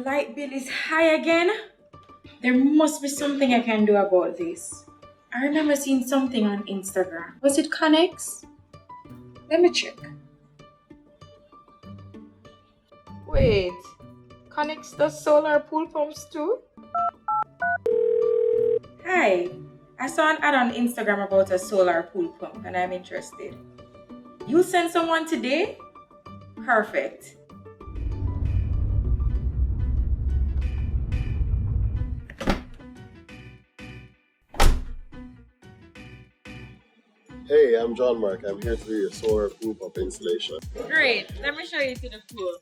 light bill is high again. There must be something I can do about this. I remember seeing something on Instagram. Was it Konnexx? Let me check. Wait, Konnexx does solar pool pumps too? Hi, I saw an ad on Instagram about a solar pool pump and I'm interested. You'll send someone today? Perfect. Hey, I'm John Mark. I'm here to do your solar pool pump installation. Great, let me show you to the pool.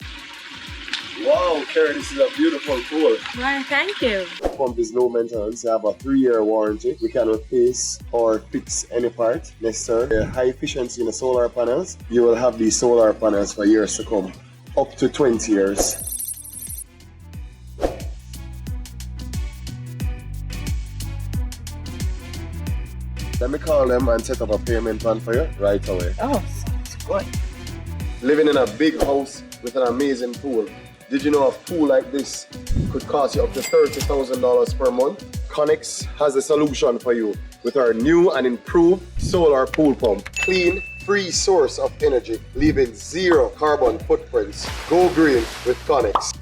Wow, Karen, this is a beautiful pool. Well, thank you. The pump is low maintenance. You have a 3-year warranty. We can replace or fix any part necessary. The high efficiency in the solar panels. You will have these solar panels for years to come, up to 20 years. Let me call them and set up a payment plan for you right away. Oh, sounds good. Living in a big house with an amazing pool. Did you know a pool like this could cost you up to $30,000 per month? Konnexx has a solution for you with our new and improved solar pool pump. Clean, free source of energy, leaving zero carbon footprints. Go green with Konnexx.